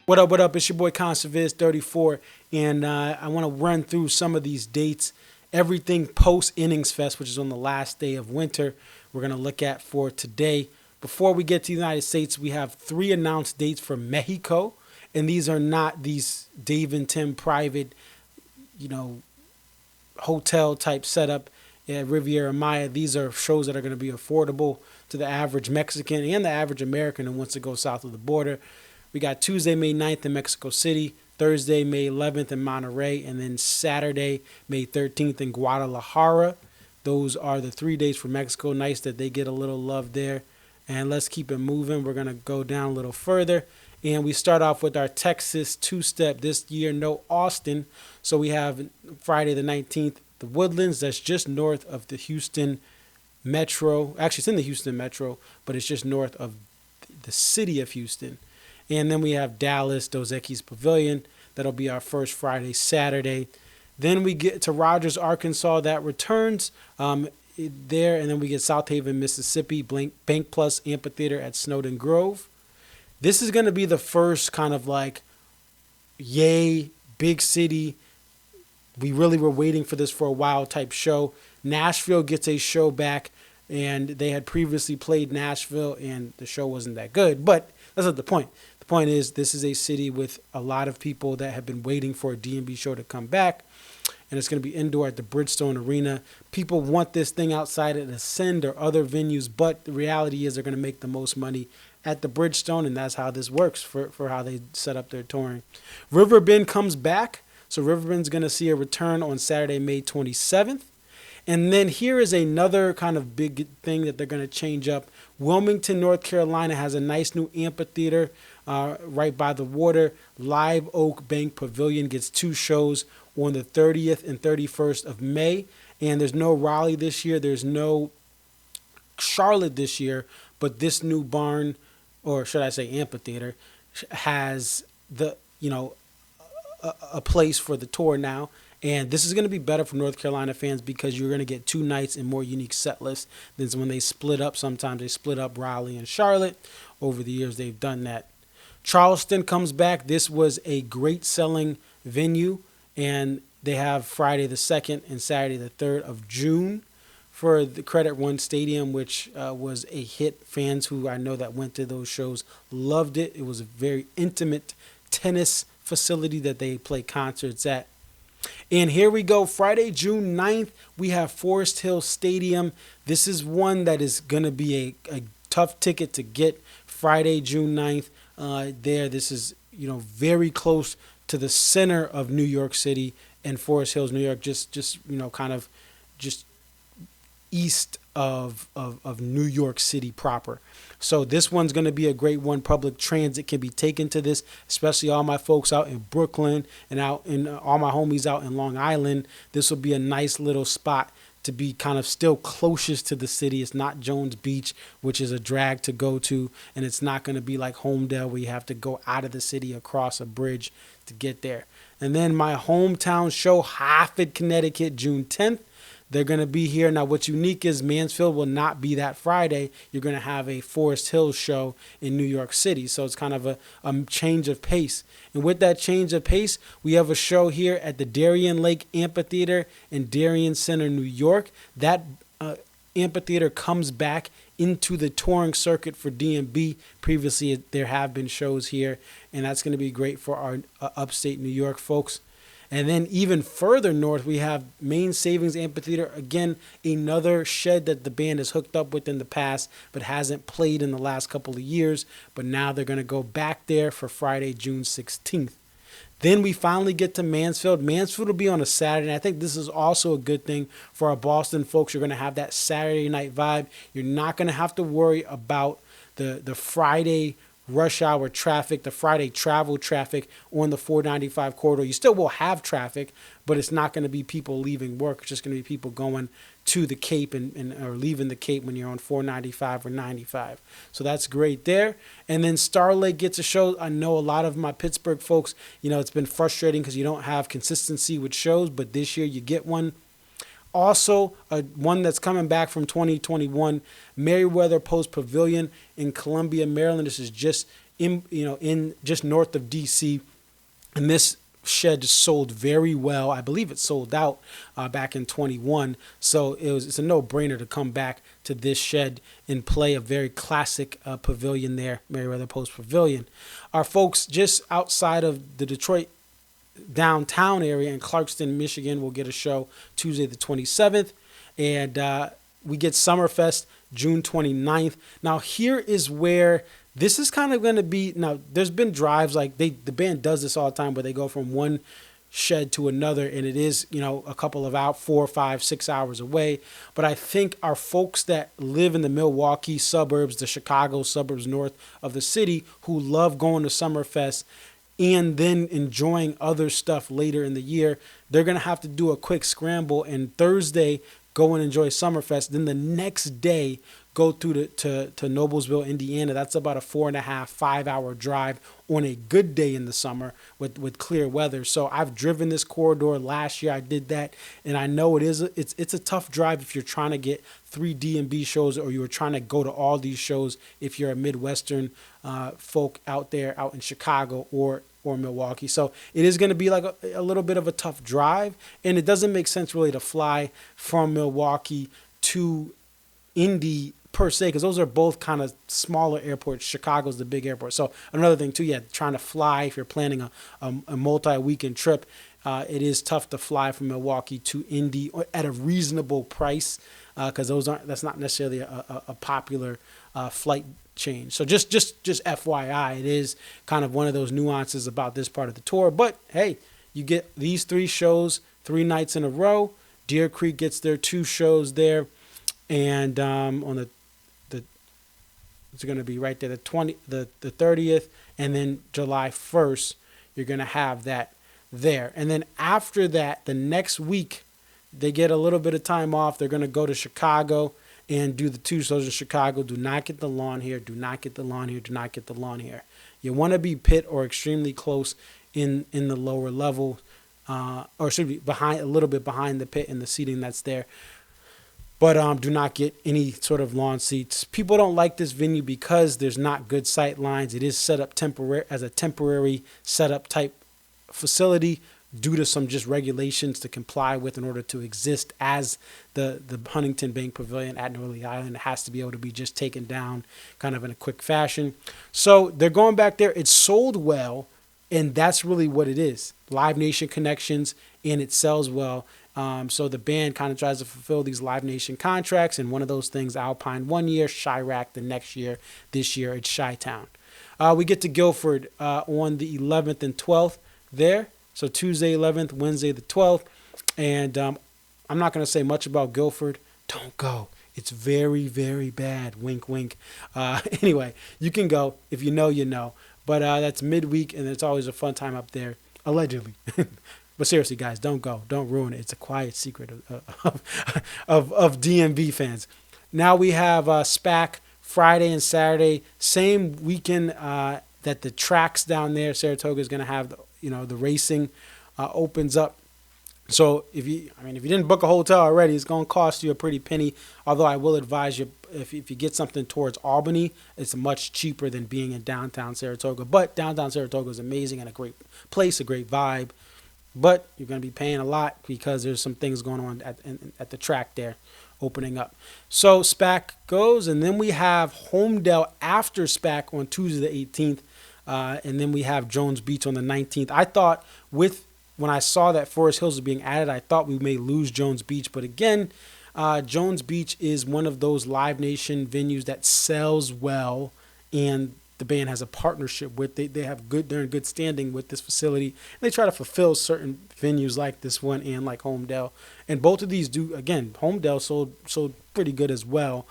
What up, what up? It's your boy Conserviz34, and I want to run through some of these dates. Everything post Innings Fest, which is on the last day of winter, we're going to look at for today. Before we get to the United States, we have 3 announced dates for Mexico, and these are not these Dave and Tim private, you know, hotel type setup at Riviera Maya. These are shows that are going to be affordable to the average Mexican and the average American who wants to go south of the border. We got Tuesday, May 9th in Mexico City, Thursday, May 11th in Monterrey, and then Saturday, May 13th in Guadalajara. Those are the 3 days for Mexico. Nice that they get a little love there. And let's keep it moving. We're going to go down a little further. And we start off with our Texas two-step this year, no Austin. So we have Friday the 19th, the Woodlands. That's just north of the Houston Metro. Actually, it's in the Houston Metro, but it's just north of the city of Houston. And then we have Dallas, Dos Equis Pavilion. That'll be our first Friday, Saturday. Then we get to Rogers, Arkansas. That returns there. And then we get South Haven, Mississippi, Bank Plus Amphitheater at Snowden Grove. This is going to be the first kind of like, yay, big city. We really were waiting for this for a while type show. Nashville gets a show back. And they had previously played Nashville, and the show wasn't that good. But that's not the point. The point is this is a city with a lot of people that have been waiting for a D&B show to come back. And it's going to be indoor at the Bridgestone Arena. People want this thing outside at Ascend or other venues, but the reality is they're going to make the most money at the Bridgestone, and that's how this works for how they set up their touring. Riverbend comes back. So Riverbend's going to see a return on Saturday, May 27th. And then here is another kind of big thing that they're going to change up. Wilmington, North Carolina has a nice new amphitheater right by the water. Live Oak Bank Pavilion gets 2 shows on the 30th and 31st of May. And there's no Raleigh this year. There's no Charlotte this year. But this new barn, or should I say amphitheater, has the, a place for the tour now. And this is going to be better for North Carolina fans because you're going to get 2 nights and more unique set lists than when they split up. Sometimes they split up Raleigh and Charlotte. Over the years, they've done that. Charleston comes back. This was a great selling venue. And they have Friday the 2nd and Saturday the 3rd of June for the Credit One Stadium, which was a hit. Fans who I know that went to those shows loved it. It was a very intimate tennis facility that they play concerts at. And here we go. Friday, June 9th, we have Forest Hill Stadium. This is one that is going to be a tough ticket to get. Friday, June 9th, there. This is, very close to the center of New York City and Forest Hills, New York, just kind of just east of New York City proper. So this one's going to be a great one. Public transit can be taken to this, especially all my folks out in Brooklyn and out in all my homies out in Long Island. This will be a nice little spot to be kind of still closest to the city. It's not Jones Beach, which is a drag to go to, and it's not going to be like Homedale where you have to go out of the city across a bridge to get there. And then my hometown show, Hartford, Connecticut, June 10th. They're going to be here. Now, what's unique is Mansfield will not be that Friday. You're going to have a Forest Hills show in New York City. So it's kind of a change of pace. And with that change of pace, we have a show here at the Darien Lake Amphitheater in Darien Center, New York. That amphitheater comes back into the touring circuit for D&B. Previously, there have been shows here, and that's going to be great for our upstate New York folks. And then even further north, we have Main Savings Amphitheater. Again, another shed that the band has hooked up with in the past, but hasn't played in the last couple of years. But now they're going to go back there for Friday, June 16th. Then we finally get to Mansfield. Mansfield will be on a Saturday. And I think this is also a good thing for our Boston folks. You're going to have that Saturday night vibe. You're not going to have to worry about the Friday rush hour traffic, the Friday travel traffic on the 495 corridor. You still will have traffic, but it's not going to be people leaving work. It's just going to be people going to the Cape and or leaving the Cape when you're on 495 or 95. So that's great there. And then Star Lake gets a show. I know a lot of my Pittsburgh folks, it's been frustrating because you don't have consistency with shows, but this year you get one. Also, one that's coming back from 2021, Meriwether Post Pavilion in Columbia, Maryland. This is just in just north of DC, and this shed sold very well. I believe it sold out back in 21. So it's a no-brainer to come back to this shed and play a very classic pavilion there, Merriweather Post Pavilion. Our folks just outside of the Detroit downtown area in Clarkston, Michigan, will get a show Tuesday the 27th. And we get Summerfest June 29th. Now, here is where this is kind of going to be. Now, there's been drives like the band does this all the time, where they go from one shed to another, and it is, a couple of out 4, 5, 6 hours away. But I think our folks that live in the Milwaukee suburbs, the Chicago suburbs north of the city, who love going to Summerfest and then enjoying other stuff later in the year, they're going to have to do a quick scramble, and Thursday go and enjoy Summerfest. Then the next day, go through to Noblesville, Indiana. That's about a 4.5, 5 hour drive on a good day in the summer with clear weather. So I've driven this corridor last year. I did that, and I know it's a tough drive if you're trying to get 3 D&B shows, or you're trying to go to all these shows if you're a Midwestern folk out in Chicago or Milwaukee. So it is going to be like a little bit of a tough drive, and it doesn't make sense really to fly from Milwaukee to Indy per se, because those are both kind of smaller airports. Chicago's the big airport. So another thing too, trying to fly, if you're planning a multi-weekend trip, it is tough to fly from Milwaukee to Indy at a reasonable price, because that's not necessarily a popular flight change. So just FYI, it is kind of one of those nuances about this part of the tour. But hey, you get these 3 shows 3 nights in a row. Deer Creek gets their 2 shows there, and on the it's going to be right there, the 30th, and then July 1st, you're going to have that there. And then after that, the next week, they get a little bit of time off. They're going to go to Chicago and do the 2 shows in Chicago. Do not get the lawn here. Do not get the lawn here. Do not get the lawn here. You want to be pit or extremely close in the lower level, or should be a little bit behind the pit and the seating that's there. But do not get any sort of lawn seats. People don't like this venue because there's not good sight lines. It is set up as a temporary setup type facility due to some just regulations to comply with in order to exist as the Huntington Bank Pavilion at Norley Island. It has to be able to be just taken down kind of in a quick fashion. So they're going back there. It's sold well, and that's really what it is. Live Nation connections, and it sells well. So the band kind of tries to fulfill these Live Nation contracts, and one of those things, Alpine one year, Chirac the next year. This year it's Chi-Town. We get to Guilford on the 11th and 12th there. So Tuesday 11th, Wednesday the 12th. And I'm not going to say much about Guilford. Don't go. It's very, very bad. Wink, wink. Anyway, you can go. If you know, you know. But that's midweek, and it's always a fun time up there, allegedly. But seriously, guys, don't go. Don't ruin it. It's a quiet secret of DMV fans. Now we have SPAC Friday and Saturday, same weekend that the tracks down there, Saratoga is going to have, the racing opens up. So if you didn't book a hotel already, it's going to cost you a pretty penny. Although I will advise you, if you get something towards Albany, it's much cheaper than being in downtown Saratoga. But downtown Saratoga is amazing and a great place, a great vibe. But you're going to be paying a lot because there's some things going on at the track there opening up. So SPAC goes, and then we have Homedale after SPAC on Tuesday the 18th, and then we have Jones Beach on the 19th. I thought when I saw that Forest Hills was being added, I thought we may lose Jones Beach. But again, Jones Beach is one of those Live Nation venues that sells well, and the band has a partnership with. They're in good standing with this facility. And they try to fulfill certain venues like this one and like Homedale. And both of these do, again, Homedale sold pretty good as well.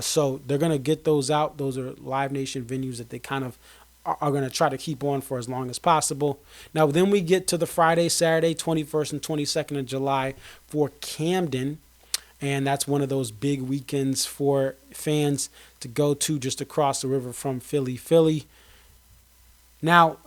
So they're going to get those out. Those are Live Nation venues that they kind of are going to try to keep on for as long as possible. Now, then we get to the Friday, Saturday, 21st and 22nd of July for Camden. And that's one of those big weekends for fans to go to just across the river from Philly. Now,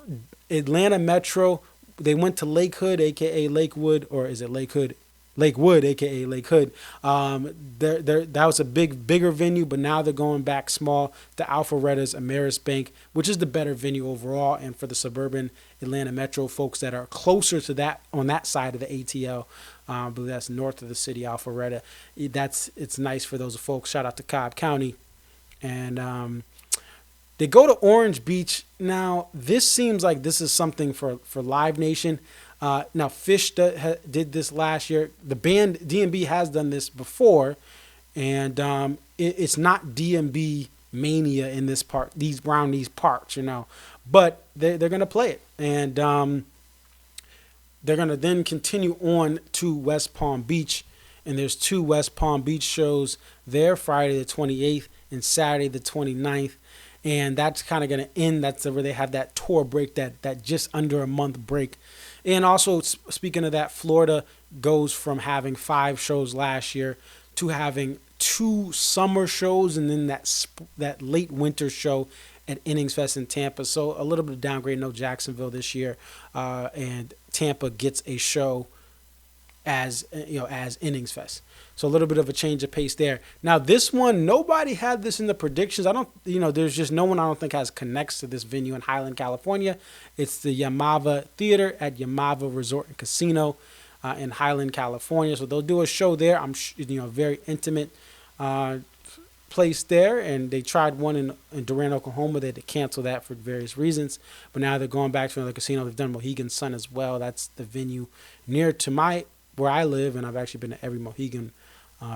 Atlanta Metro, they went to Lake Hood, a.k.a. Lakewood, or is it Lake Hood? Lakewood, aka Lake Hood. That was a bigger venue, but now they're going back small. The Alpharetta's Ameris Bank, which is the better venue overall, and for the suburban Atlanta Metro folks that are closer to that on that side of the ATL, I believe that's north of the city, Alpharetta. It's nice for those folks. Shout out to Cobb County, and they go to Orange Beach. Now, this seems like this is something for Live Nation. Now, Fish did this last year. The band DMB has done this before, and it's not DMB mania in this part, these parts, but they're going to play it, and they're going to then continue on to West Palm Beach, and there's 2 West Palm Beach shows there, Friday the 28th and Saturday the 29th. And that's kind of going to end. That's where they have that tour break, that just under a month break. And also, speaking of that, Florida goes from having 5 shows last year to having 2 summer shows and then that late winter show at Innings Fest in Tampa. So a little bit of downgrade. No Jacksonville this year, and Tampa gets a show as Innings Fest. So a little bit of a change of pace there. Now this one, nobody had this in the predictions. There's just no one I don't think has connects to this venue in Highland, California. It's the Yamava Theater at Yamava Resort and Casino in Highland, California. So they'll do a show there. Very intimate place there. And they tried one in Durant, Oklahoma. They had to cancel that for various reasons. But now they're going back to another casino. They've done Mohegan Sun as well. That's the venue near to where I live, and I've actually been to every Mohegan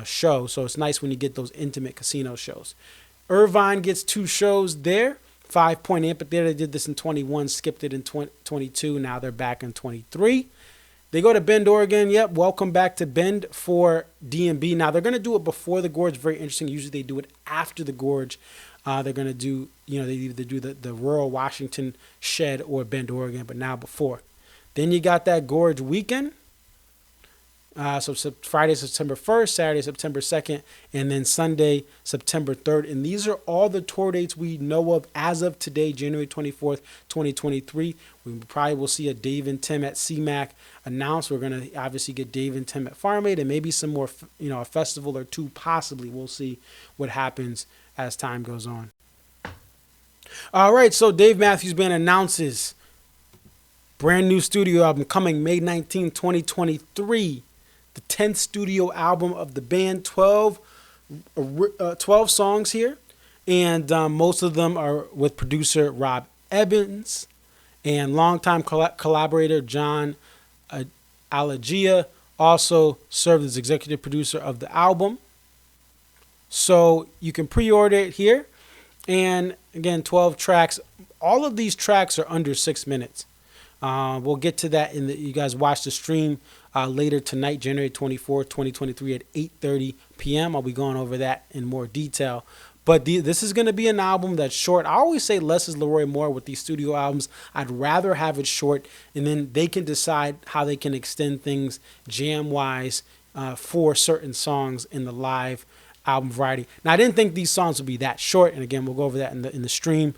show. So it's nice when you get those intimate casino shows. Irvine gets 2 shows there. 5 Point Amphitheater. They did this in 21, skipped it in 22. Now they're back in 23. They go to Bend, Oregon. Yep, welcome back to Bend for DMB. Now they're going to do it before the Gorge. Very interesting. Usually they do it after the Gorge. They're going to do, they either do the Rural Washington Shed or Bend, Oregon, but now before. Then you got that Gorge weekend. So Friday, September 1st, Saturday, September 2nd, and then Sunday, September 3rd. And these are all the tour dates we know of as of today, January 24th, 2023. We probably will see a Dave and Tim at CMAC announced. We're going to obviously get Dave and Tim at Farm Aid and maybe some more, a festival or 2 possibly. We'll see what happens as time goes on. All right, so Dave Matthews Band announces brand new studio album coming May 19, 2023. The 10th studio album of the band, 12 songs here, and most of them are with producer Rob Evans and longtime collaborator John Alagia also served as executive producer of the album. So you can pre-order it here, and again, 12 tracks. All of these tracks are under 6 minutes. We'll get to that you guys watch the stream later tonight, January 24th, 2023 at 8:30 p.m. I'll be going over that in more detail. But this is going to be an album that's short. I always say less is Leroy Moore with these studio albums. I'd rather have it short, and then they can decide how they can extend things jam-wise for certain songs in the live album variety. Now, I didn't think these songs would be that short, and again, we'll go over that in the stream.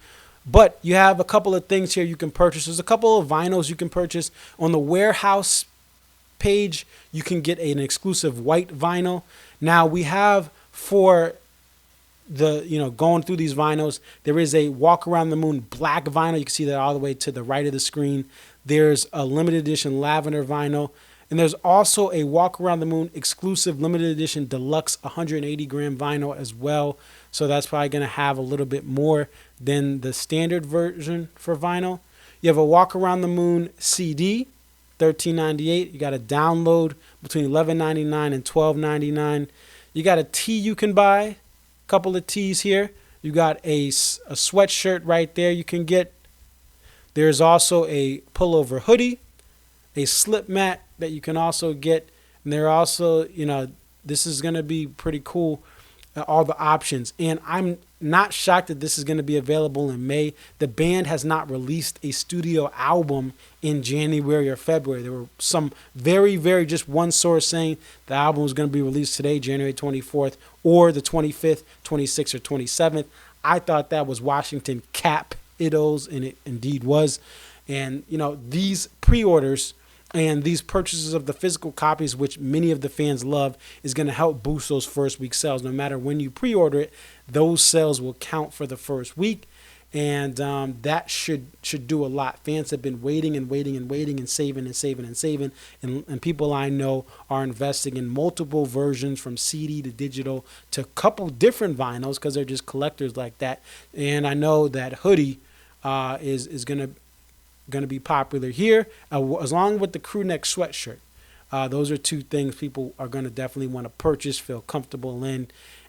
But you have a couple of things here you can purchase. There's a couple of vinyls you can purchase. On the Warehouse page, you can get an exclusive white vinyl. Now we have for the, going through these vinyls, there is a Walk Around the Moon black vinyl. You can see that all the way to the right of the screen. There's a limited edition lavender vinyl. And there's also a Walk Around the Moon exclusive limited edition deluxe 180 gram vinyl as well. So that's probably going to have a little bit more than the standard version for vinyl. You have a Walk Around the Moon CD, $13.98. You got a download between $11.99 and $12.99. You got a tee you can buy, a couple of tees here. You got a sweatshirt right there you can get. There's also a pullover hoodie, a slip mat that you can also get. And they're also, this is going to be pretty cool, all the options. And I'm not shocked that this is going to be available in May. The band has not released a studio album in January or February. There were some very, very just one source saying the album was going to be released today, January 24th, or the 25th, 26th, or 27th. I thought that was Washington Capitals, and it indeed was. And, these pre-orders And these purchases of the physical copies, which many of the fans love, is going to help boost those first week sales. No matter when you pre-order it, those sales will count for the first week. And that should do a lot. Fans have been waiting and waiting and waiting and saving and saving and saving. And people I know are investing in multiple versions from CD to digital to a couple different vinyls because they're just collectors like that. And I know that hoodie is going to be popular here, along with the crew neck sweatshirt. Those are two things people are going to definitely want to purchase, feel comfortable in.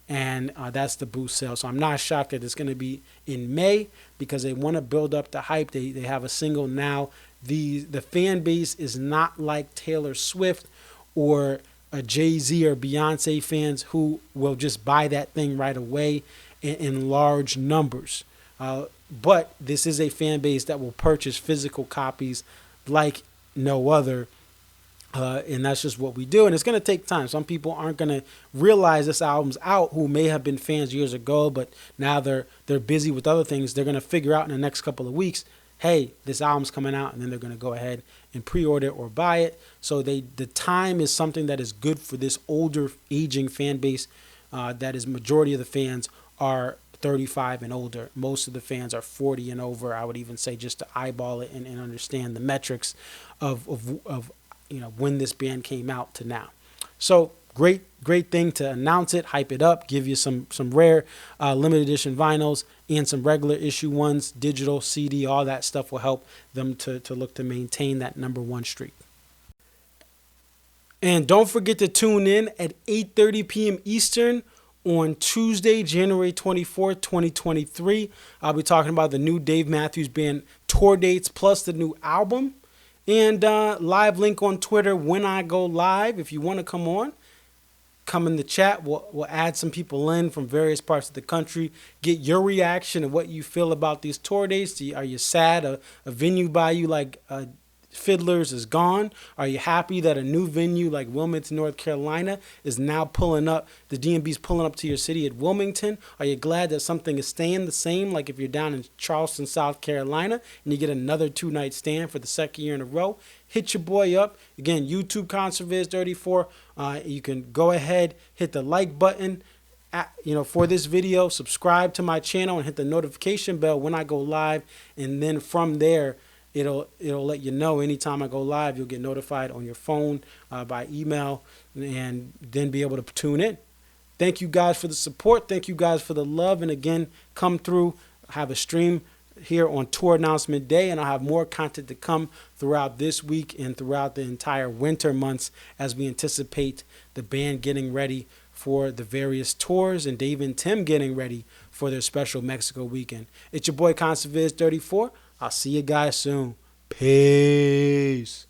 And that's the boost sale. So I'm not shocked that it's going to be in May because they want to build up the hype. They have a single now. The fan base is not like Taylor Swift or a Jay-Z or Beyonce fans who will just buy that thing right away in large numbers. But this is a fan base that will purchase physical copies like no other. And that's just what we do. And it's going to take time. Some people aren't going to realize this album's out who may have been fans years ago, but now they're busy with other things. They're going to figure out in the next couple of weeks, hey, this album's coming out, and then they're going to go ahead and pre-order it or buy it. So the time is something that is good for this older, aging fan base. That is majority of the fans are 35 and older. Most of the fans are 40 and over. I would even say just to eyeball it and understand the metrics of when this band came out to now. So great thing to announce it, hype it up, give you some rare limited edition vinyls and some regular issue ones, digital, CD, all that stuff will help them to look to maintain that #1 streak. And don't forget to tune in at 8:30 p.m. Eastern on Tuesday, January 24th, 2023. I'll be talking about the new Dave Matthews Band tour dates plus the new album. And live link on Twitter when I go live. If you want to come on, come in the chat. We'll add some people in from various parts of the country. Get your reaction and what you feel about these tour dates. Are you sad a venue by you like Fiddlers is gone? Are you happy that a new venue like Wilmington, North Carolina is now pulling up, the DMB's pulling up to your city at Wilmington? Are you glad that something is staying the same, like if you're down in Charleston, South Carolina, and you get another 2-night stand for the second year in a row? Hit your boy up. Again, YouTube ConcertViz34. You can go ahead, hit the like button for this video, subscribe to my channel, and hit the notification bell when I go live, and then from there, It'll let you know anytime I go live. You'll get notified on your phone, by email, and then be able to tune in. Thank you guys for the support. Thank you guys for the love. And again, come through. Have a stream here on tour announcement day, and I'll have more content to come throughout this week and throughout the entire winter months as we anticipate the band getting ready for the various tours and Dave and Tim getting ready for their special Mexico weekend. It's your boy ConcertViz34. I'll see you guys soon. Peace.